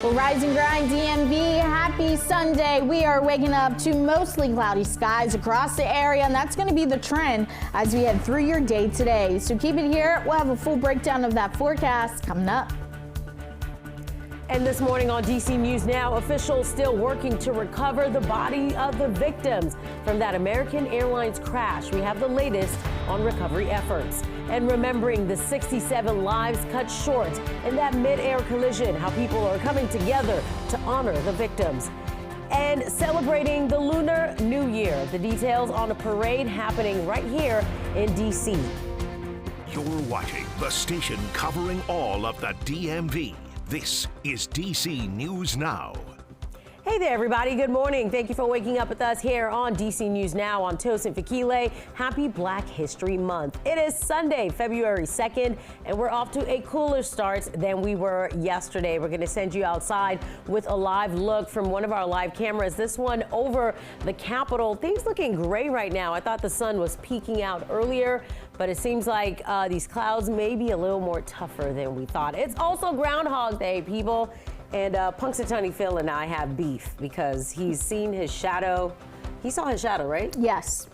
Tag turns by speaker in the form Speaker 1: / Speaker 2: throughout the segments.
Speaker 1: Well, Rise and Grind DMV, happy Sunday. We are waking up to mostly cloudy skies across the area, and that's going to be the trend as we head through your day today. So keep it here. We'll have a full breakdown of that forecast coming up.
Speaker 2: And this morning on DC News Now, officials still working to recover the body of the victims from that American Airlines crash. We have the latest on recovery efforts. And remembering the 67 lives cut short in that mid-air collision, how people are coming together to honor the victims. And celebrating the Lunar New Year. The details on a parade happening right here in DC.
Speaker 3: You're watching the station covering all of the DMV. This is DC News Now.
Speaker 2: Hey there, everybody. Good morning. Thank you for waking up with us here on DC News Now on Tosin Fakile. Happy Black History Month. It is Sunday, February 2nd, and we're off to a cooler start than we were yesterday. We're going to send you outside with a live look from one of our live cameras. This one over the Capitol. Things looking gray right now. I thought the sun was peeking out earlier, but it seems like these clouds may be a little more tougher than we thought. It's also Groundhog Day, people. And Punxsutawney Phil and I have beef because he's seen his shadow. He saw his shadow, right?
Speaker 1: Yes.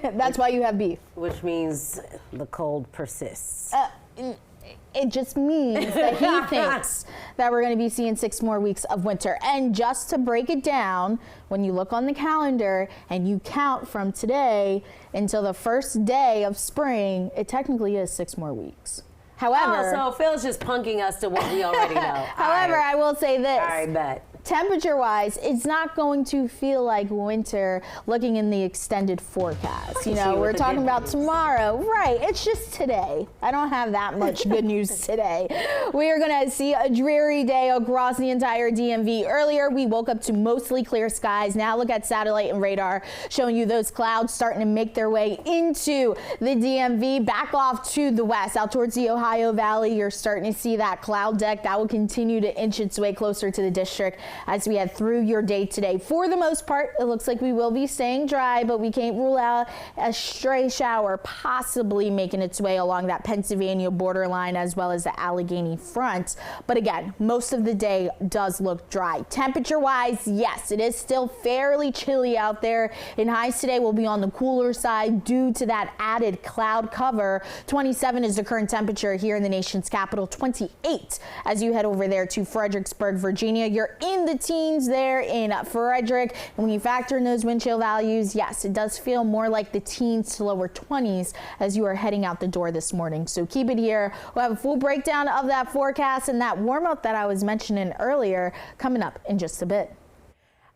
Speaker 1: That's why you have beef.
Speaker 2: Which means the cold persists.
Speaker 1: It just means that he thinks that we're going to be seeing 6 more weeks of winter. And just to break it down, when you look on the calendar and you count from today until the first day of spring, it technically is 6 more weeks. However,
Speaker 2: so Phil's just punking us to what we already know.
Speaker 1: However, I will say this.
Speaker 2: I bet.
Speaker 1: Temperature-wise, it's not going to feel like winter looking in the extended forecast. You know, we're talking about tomorrow. Right, it's just today. I don't have that much good news today. We are going to see a dreary day across the entire DMV. Earlier, we woke up to mostly clear skies. Now look at satellite and radar showing you those clouds starting to make their way into the DMV. Back off to the west, out towards the Ohio Valley. You're starting to see that cloud deck. That will continue to inch its way closer to the district as we head through your day today. For the most part, it looks like we will be staying dry, but we can't rule out a stray shower possibly making its way along that Pennsylvania borderline as well as the Allegheny front. But again, most of the day does look dry. Temperature-wise, yes, it is still fairly chilly out there, and highs today will be on the cooler side due to that added cloud cover. 27 is the current temperature here in the nation's capital, 28 as you head over there to Fredericksburg, Virginia. You're in the teens there in Frederick, and when you factor in those wind chill values, yes, it does feel more like the teens to lower 20s as you are heading out the door this morning. So keep it here. We'll have a full breakdown of that forecast and that warm up that I was mentioning earlier coming up in just a bit.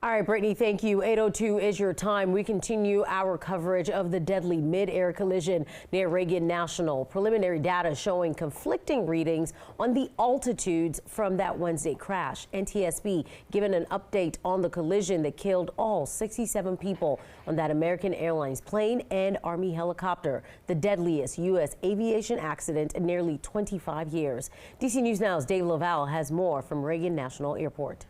Speaker 2: All right, Brittany, thank you. 8:02 is your time. We continue our coverage of the deadly mid-air collision near Reagan National. Preliminary data showing conflicting readings on the altitudes from that Wednesday crash. NTSB given an update on the collision that killed all 67 people on that American Airlines plane and Army helicopter, the deadliest U.S. aviation accident in nearly 25 years. DC News Now's Dave Laval has more from Reagan National Airport.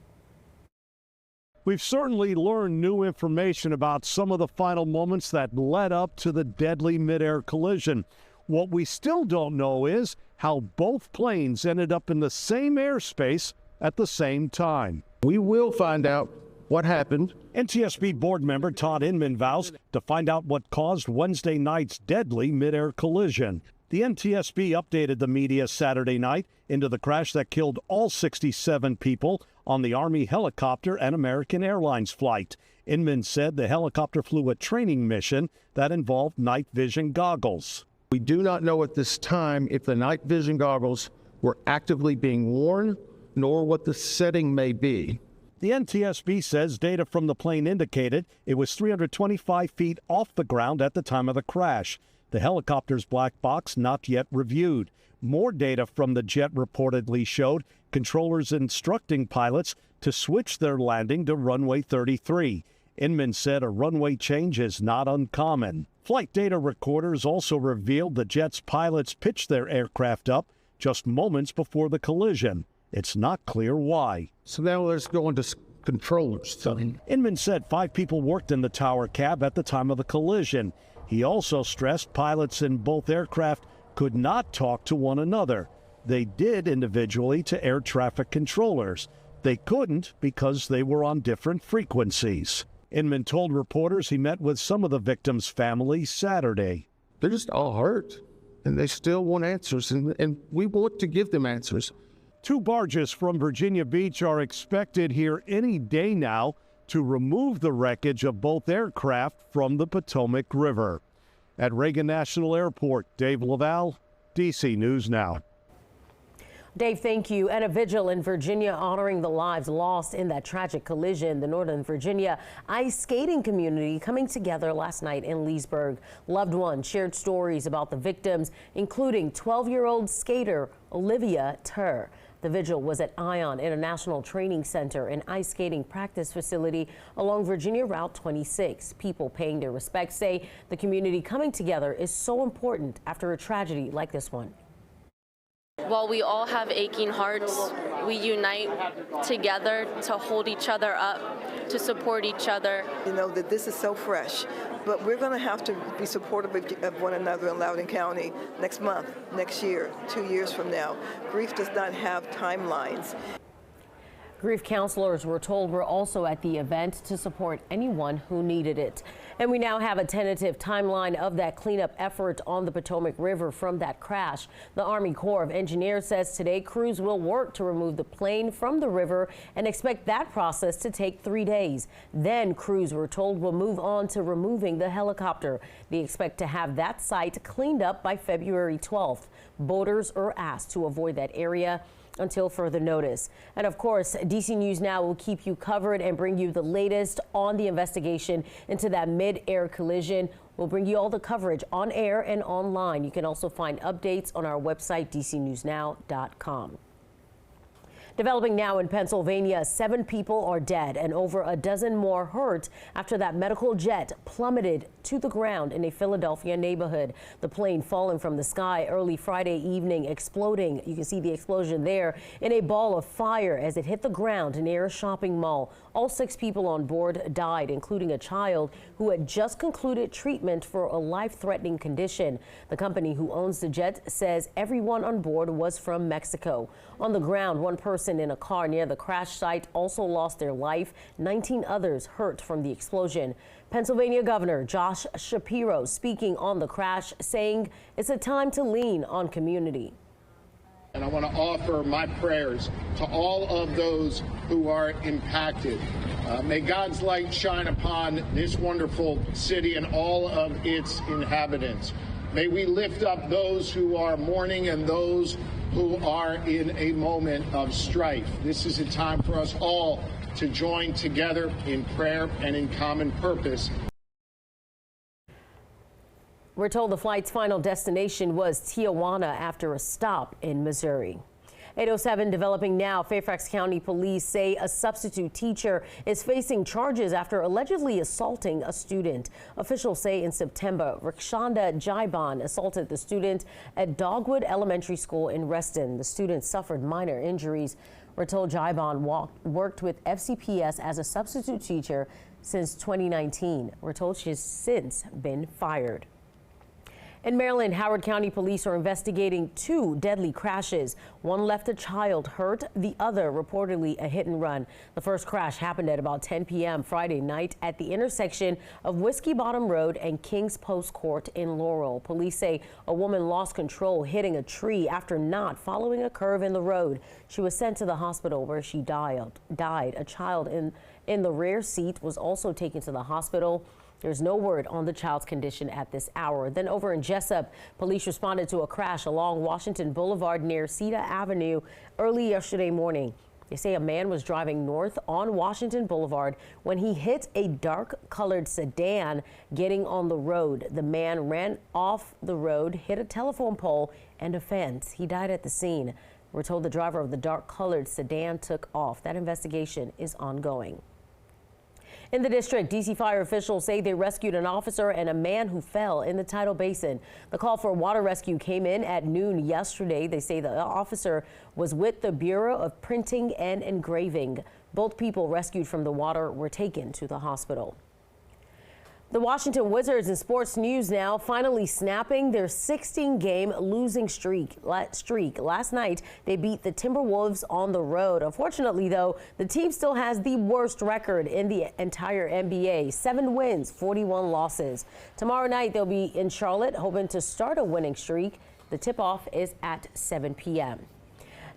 Speaker 4: We've certainly learned new information about some of the final moments that led up to the deadly mid-air collision. What we still don't know is how both planes ended up in the same airspace at the same time.
Speaker 5: We will find out what happened.
Speaker 4: NTSB board member Todd Inman vows to find out what caused Wednesday night's deadly mid-air collision. The NTSB updated the media Saturday night into the crash that killed all 67 people on the Army helicopter and American Airlines flight. Inman said the helicopter flew a training mission that involved night vision goggles.
Speaker 5: We do not know at this time if the night vision goggles were actively being worn, nor what the setting may be.
Speaker 4: The NTSB says data from the plane indicated it was 325 feet off the ground at the time of the crash. The helicopter's black box not yet reviewed. More data from the jet reportedly showed controllers instructing pilots to switch their landing to runway 33. Inman said a runway change is not uncommon. Flight data recorders also revealed the jet's pilots pitched their aircraft up just moments before the collision. It's not clear why.
Speaker 5: So now let's go into controllers.
Speaker 4: Inman said 5 people worked in the tower cab at the time of the collision. He also stressed pilots in both aircraft could not talk to one another. They did individually to air traffic controllers. They couldn't because they were on different frequencies. Inman told reporters he met with some of the victims' families Saturday.
Speaker 5: They're just all hurt, and they still want answers, and we want to give them answers.
Speaker 4: 2 barges from Virginia Beach are expected here any day now to remove the wreckage of both aircraft from the Potomac River. At Reagan National Airport, Dave Laval, DC News Now.
Speaker 2: Dave, thank you. And a vigil in Virginia honoring the lives lost in that tragic collision. The Northern Virginia ice skating community coming together last night in Leesburg. Loved ones shared stories about the victims, including 12-year-old skater Olivia Turr. The vigil was at Ion International Training Center, an ice skating practice facility along Virginia Route 26. People paying their respects say the community coming together is so important after a tragedy like this one.
Speaker 6: While we all have aching hearts, we unite together to hold each other up, to support each other.
Speaker 7: You know that this is so fresh, but we're going to have to be supportive of one another in Loudoun County next month, next year, 2 years from now. Grief does not have timelines.
Speaker 2: Grief counselors, we're told, were also at the event to support anyone who needed it. And we now have a tentative timeline of that cleanup effort on the Potomac River from that crash. The Army Corps of Engineers says today crews will work to remove the plane from the river and expect that process to take 3 days. Then crews, we're told, will move on to removing the helicopter. They expect to have that site cleaned up by February 12th. Boaters are asked to avoid that area until further notice. And of course, DC News Now will keep you covered and bring you the latest on the investigation into that mid-air collision. We'll bring you all the coverage on air and online. You can also find updates on our website, dcnewsnow.com. Developing now in Pennsylvania, 7 people are dead and over a dozen more hurt after that medical jet plummeted to the ground in a Philadelphia neighborhood. The plane falling from the sky early Friday evening, exploding. You can see the explosion there in a ball of fire as it hit the ground near a shopping mall. All 6 people on board died, including a child who had just concluded treatment for a life-threatening condition. The company who owns the jet says everyone on board was from Mexico. On the ground, one person in a car near the crash site also lost their life. 19 others hurt from the explosion. Pennsylvania Governor Josh Shapiro speaking on the crash, saying it's a time to lean on community.
Speaker 8: And I want to offer my prayers to all of those who are impacted. May God's light shine upon this wonderful city and all of its inhabitants. May we lift up those who are mourning and those who are in a moment of strife. This is a time for us all to join together in prayer and in common purpose.
Speaker 2: We're told the flight's final destination was Tijuana after a stop in Missouri. 8:07 developing now. Fairfax County Police say a substitute teacher is facing charges after allegedly assaulting a student. Officials say in September, Rikshanda Jaiban assaulted the student at Dogwood Elementary School in Reston. The student suffered minor injuries. We're told Jaiban worked with FCPS as a substitute teacher since 2019. We're told she's since been fired. In Maryland, Howard County Police are investigating 2 deadly crashes. One left a child hurt, the other reportedly a hit and run. The first crash happened at about 10 p.m. Friday night at the intersection of Whiskey Bottom Road and Kings Post Court in Laurel. Police say a woman lost control hitting a tree after not following a curve in the road. She was sent to the hospital where she died. A child in the rear seat was also taken to the hospital. There's no word on the child's condition at this hour. Then over in Jessup, police responded to a crash along Washington Boulevard near Cedar Avenue early yesterday morning. They say a man was driving north on Washington Boulevard when he hit a dark-colored sedan getting on the road. The man ran off the road, hit a telephone pole and a fence. He died at the scene. We're told the driver of the dark-colored sedan took off. That investigation is ongoing. In the district, D.C. fire officials say they rescued an officer and a man who fell in the Tidal Basin. The call for water rescue came in at noon yesterday. They say the officer was with the Bureau of Printing and Engraving. Both people rescued from the water were taken to the hospital. The Washington Wizards in sports news now finally snapping their 16-game losing streak. Last night, they beat the Timberwolves on the road. Unfortunately, though, the team still has the worst record in the entire NBA. 7 wins, 41 losses. Tomorrow night, they'll be in Charlotte, hoping to start a winning streak. The tip-off is at 7 p.m.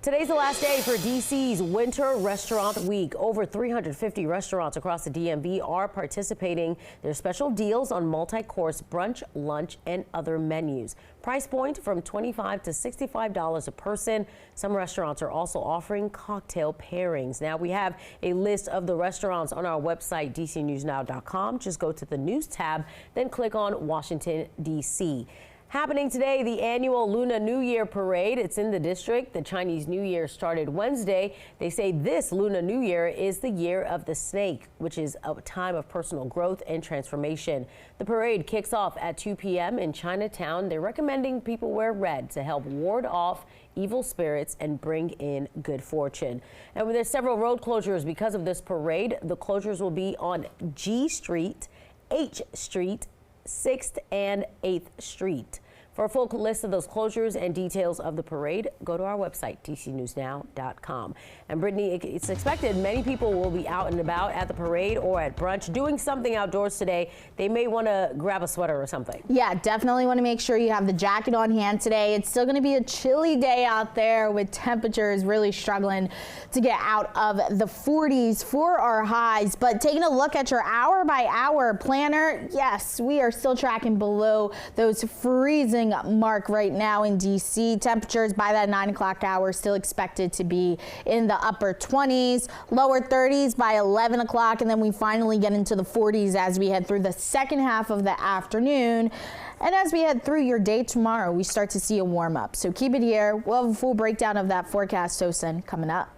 Speaker 2: Today's the last day for DC's Winter Restaurant Week. Over 350 restaurants across the DMV are participating. There's special deals on multi-course brunch, lunch, and other menus. Price point from $25 to $65 a person. Some restaurants are also offering cocktail pairings. Now we have a list of the restaurants on our website, dcnewsnow.com. Just go to the news tab, then click on Washington, D.C. Happening today, the annual Lunar New Year parade. It's in the district. The Chinese New Year started Wednesday. They say this Lunar New Year is the year of the snake, which is a time of personal growth and transformation. The parade kicks off at 2 p.m. in Chinatown. They're recommending people wear red to help ward off evil spirits and bring in good fortune. And there's several road closures because of this parade. The closures will be on G Street, H Street, 6th and 8th Street. For a full list of those closures and details of the parade, go to our website, dcnewsnow.com. And Brittany, it's expected many people will be out and about at the parade or at brunch doing something outdoors today. They may want to grab a sweater or something.
Speaker 1: Yeah, definitely want to make sure you have the jacket on hand today. It's still going to be a chilly day out there with temperatures really struggling to get out of the 40s for our highs. But taking a look at your hour by hour planner, yes, we are still tracking below those freezing mark right now in DC. Temperatures by that 9 o'clock hour still expected to be in the upper 20s, lower 30s by 11 o'clock, and then we finally get into the 40s as we head through the second half of the afternoon. And as we head through your day tomorrow, we start to see a warm up. So keep it here. We'll have a full breakdown of that forecast, Tosin, coming up.